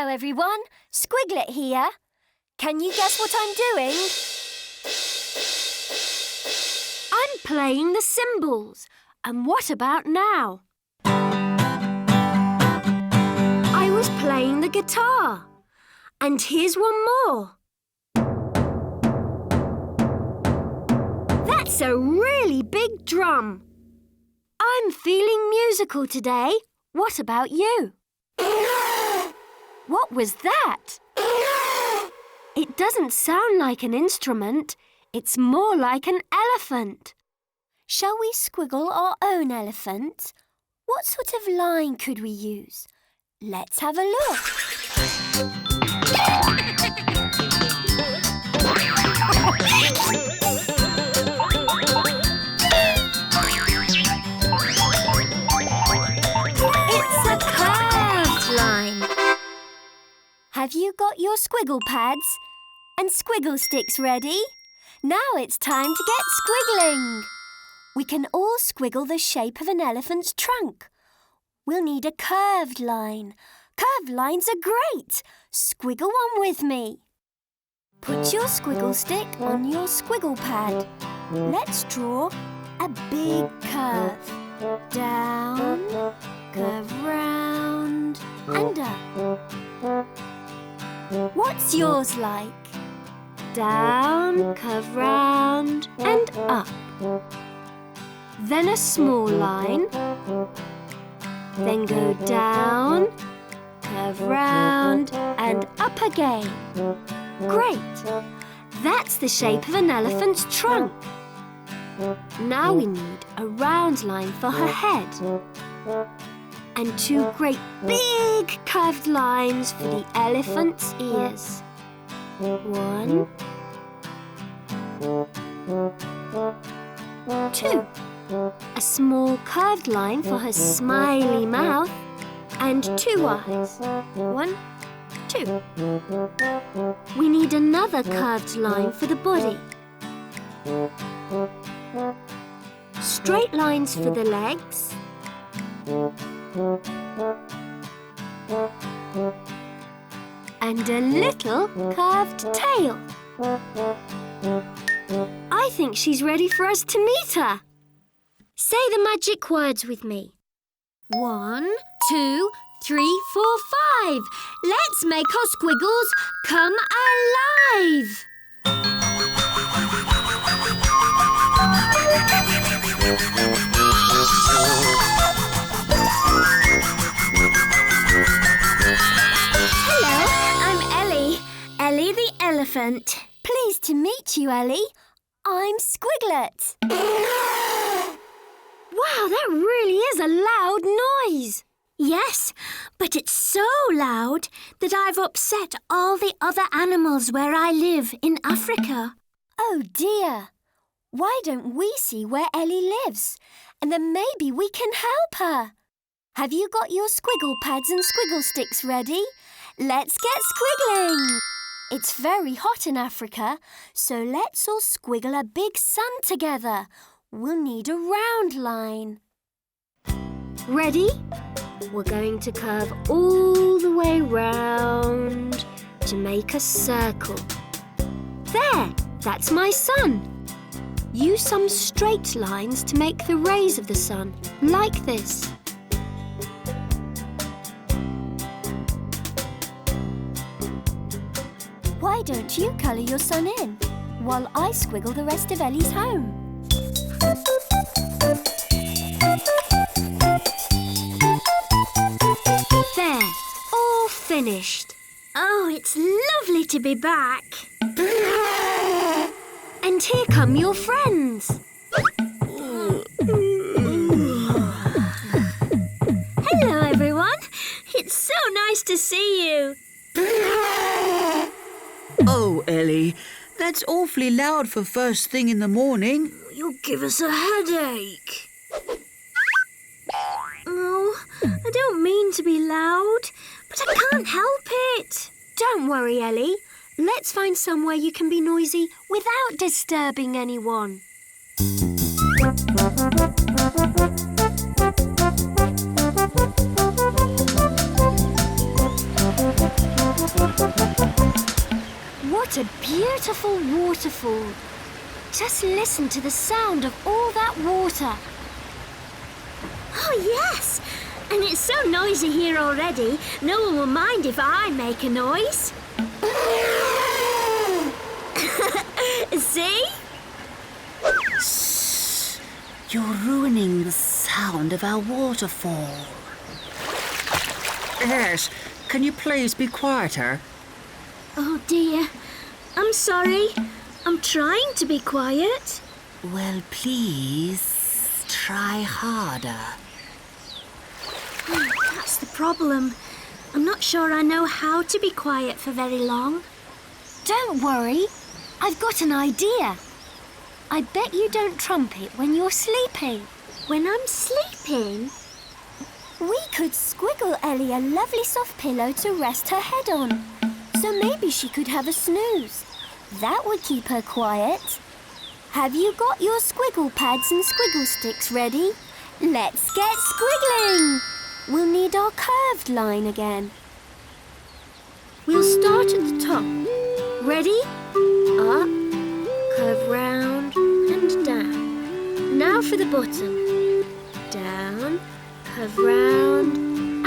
Hello, everyone. Squiglet here. Can you guess what I'm doing? I'm playing the cymbals. And what about now? I was playing the guitar. And here's one more. That's a really big drum. I'm feeling musical today. What about you? What was that? It doesn't sound like an instrument. It's more like an elephant. Shall we squiggle our own elephant? What sort of line could we use? Let's have a look. It's a curved line. Have you got your squiggle pads and squiggle sticks ready? Now it's time to get squiggling. We can all squiggle the shape of an elephant's trunk. We'll need a curved line. Curved lines are great. Squiggle one with me. Put your squiggle stick on your squiggle pad. Let's draw a big curve. Down, curve round and up. What's yours like? Down, curve round and up. Then a small line. Then go down, curve round and up again. Great! That's the shape of an elephant's trunk. Now we need a round line for her head. And two great big curved lines for the elephant's ears. One, two. A small curved line for her smiley mouth and two eyes. One, two. We need another curved line for the body. Straight lines for the legs. And a little curved tail. I think she's ready for us to meet her. Say the magic words with me. 1, 2, 3, 4, 5. Let's make our squiggles come alive. Hello, I'm Ellie. Ellie the elephant. Pleased to meet you, Ellie. I'm Squiglet. Wow, that really is a loud noise. Yes, but it's so loud that I've upset all the other animals where I live in Africa. Oh dear. Why don't we see where Ellie lives? And then maybe we can help her. Have you got your squiggle pads and squiggle sticks ready? Let's get squiggling. It's very hot in Africa, so let's all squiggle a big sun together. We'll need a round line. Ready? We're going to curve all the way round to make a circle. There, that's my sun. Use some straight lines to make the rays of the sun, like this. Why don't you colour your sun in while I squiggle the rest of Ellie's home? There, all finished. Oh, it's lovely to be back. And here come your friends. Hello, everyone. It's so nice to see you. Oh, Ellie, that's awfully loud for first thing in the morning. You'll give us a headache. Oh, I don't mean to be loud, but I can't help it. Don't worry, Ellie. Let's find somewhere you can be noisy without disturbing anyone. What a beautiful waterfall. Just listen to the sound of all that water. Oh, yes. And it's so noisy here already, no one will mind if I make a noise. See? Shh! You're ruining the sound of our waterfall. Yes, can you please be quieter? Oh, dear. I'm sorry. I'm trying to be quiet. Well, please try harder. That's the problem. I'm not sure I know how to be quiet for very long. Don't worry. I've got an idea. I bet you don't trumpet when you're sleeping. When I'm sleeping? We could squiggle Ellie a lovely soft pillow to rest her head on. So maybe she could have a snooze. That would keep her quiet. Have you got your squiggle pads and squiggle sticks ready? Let's get squiggling! We'll need our curved line again. We'll start at the top. Ready? Up, curve round and down. Now for the bottom. Down, curve round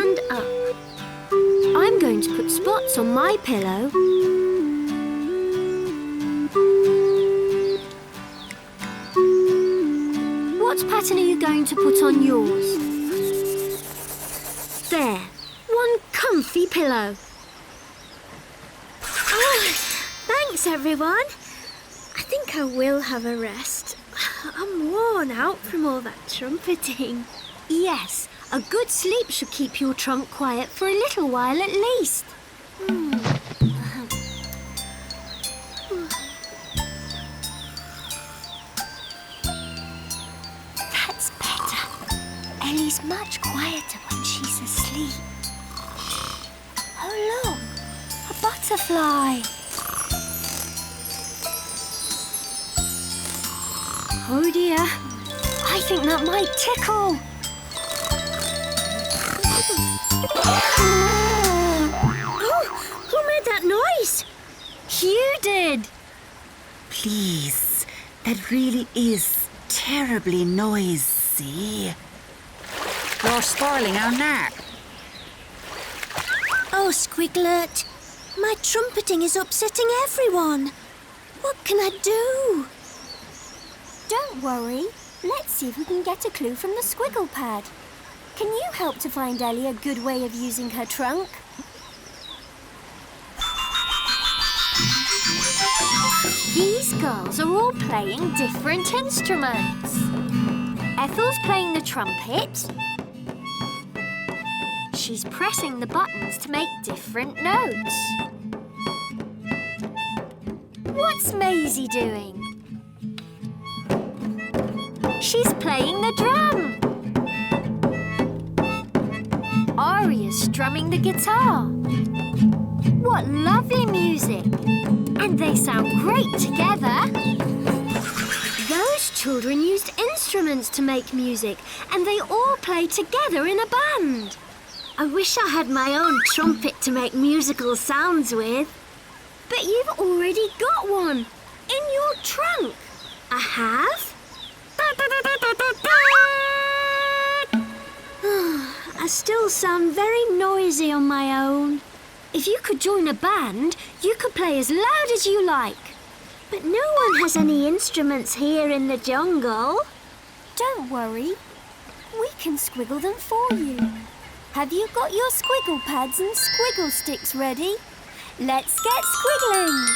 and up. I'm going to put spots on my pillow. What pattern are you going to put on yours? There, one comfy pillow. Oh, thanks, everyone. I think I will have a rest. I'm worn out from all that trumpeting. Yes, a good sleep should keep your trunk quiet for a little while at least. That's better. Ellie's much quieter when she's asleep. Oh, look, a butterfly. Oh dear, I think that might tickle. Oh, who made that noise? You did. Please, that really is terribly noisy. You're spoiling our nap. Oh, Squiglet, my trumpeting is upsetting everyone. What can I do? Don't worry. Let's see if we can get a clue from the squiggle pad. Can you help to find Ellie a good way of using her trunk? These girls are all playing different instruments. Ethel's playing the trumpet. She's pressing the buttons to make different notes. What's Maisie doing? She's playing the drum. Aria's strumming the guitar. What lovely music! And they sound great together. Those children used instruments to make music, and they all play together in a band. I wish I had my own trumpet to make musical sounds with. But you've already got one in your trunk. I have? I still sound very noisy on my own. If you could join a band, you could play as loud as you like. But no one has any instruments here in the jungle. Don't worry. We can squiggle them for you. Have you got your squiggle pads and squiggle sticks ready? Let's get squiggling.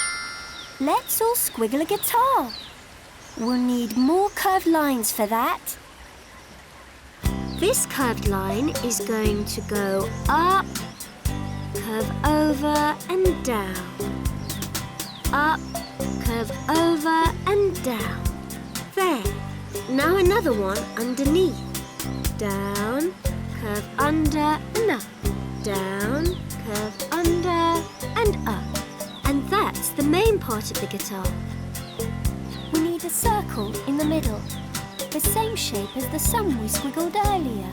Let's all squiggle a guitar. We'll need more curved lines for that. This curved line is going to go up, curve over and down. Up, curve over and down. There. Now another one underneath. Down, curve under and up. Down, curve under and up. And that's the main part of the guitar. We need a circle in the middle, the same shape as the sun we squiggled earlier.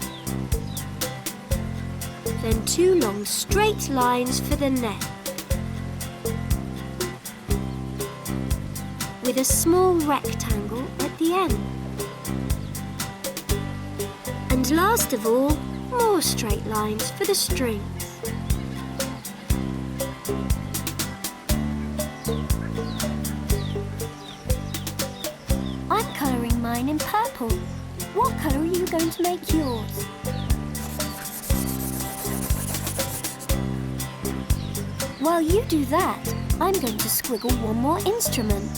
Then two long straight lines for the neck. with a small rectangle at the end. And last of all, more straight lines for the strings. I'm colouring mine in purple. What colour are you going to make yours? While you do that, I'm going to squiggle one more instrument.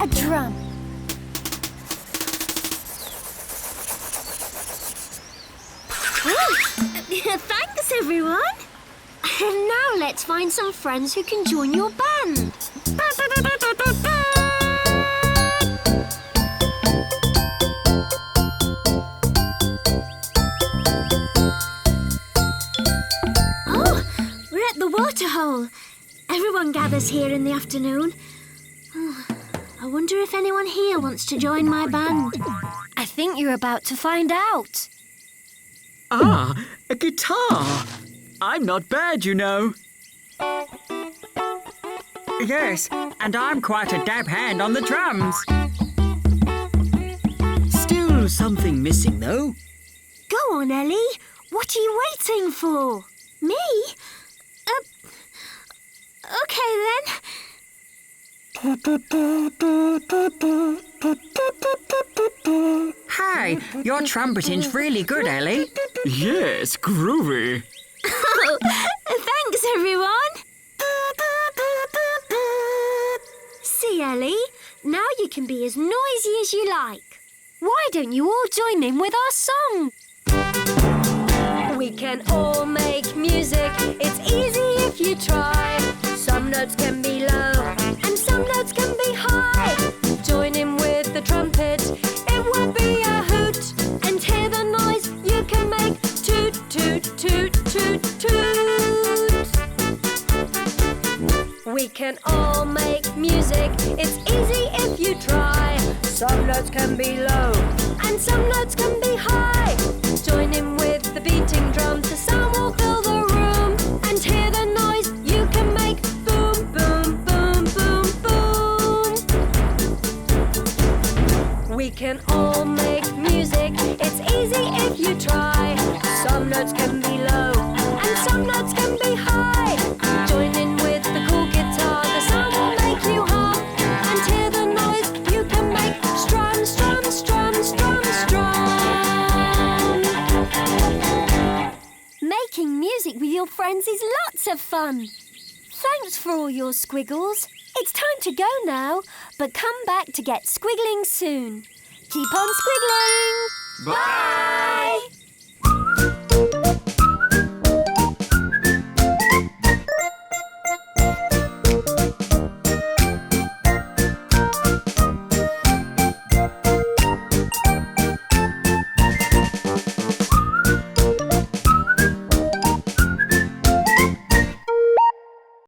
A drum. Thanks, everyone. And now let's find some friends who can join your band. Oh, we're at the waterhole. Everyone gathers here in the afternoon. Oh, I wonder if anyone here wants to join my band. I think you're about to find out. Ah, a guitar. I'm not bad, you know. Yes, and I'm quite a dab hand on the drums. Still something missing, though. Go on, Ellie. What are you waiting for? Me? Okay, then. Hey, your trumpeting's really good, Ellie. Yes, groovy. Oh, thanks, everyone. See, Ellie? Now you can be as noisy as you like. Why don't you all join in with our song? We can all make music. It's easy if you try. Some notes can be low and some notes can be high. Join in with the trumpet. It will be a hoot. And hear the noise you can make. Toot, toot, toot, toot, toot. We can all make music. It's easy if you try. Some notes can be low and some notes can be high. Join in with the beating drums. The sound will fill the room. And hear the noise you can make. Boom, boom, boom, boom, boom. We can all make music. It's easy if you try. Some notes can be low and some notes can be high. Join in with the cool guitar. The sound will make you hum. And hear the noise you can make. Strum, strum, strum, strum, strum. Making music with your friends is lots of fun. Thanks for all your squiggles. It's time to go now, but come back to get squiggling soon. Keep on squiggling. Bye.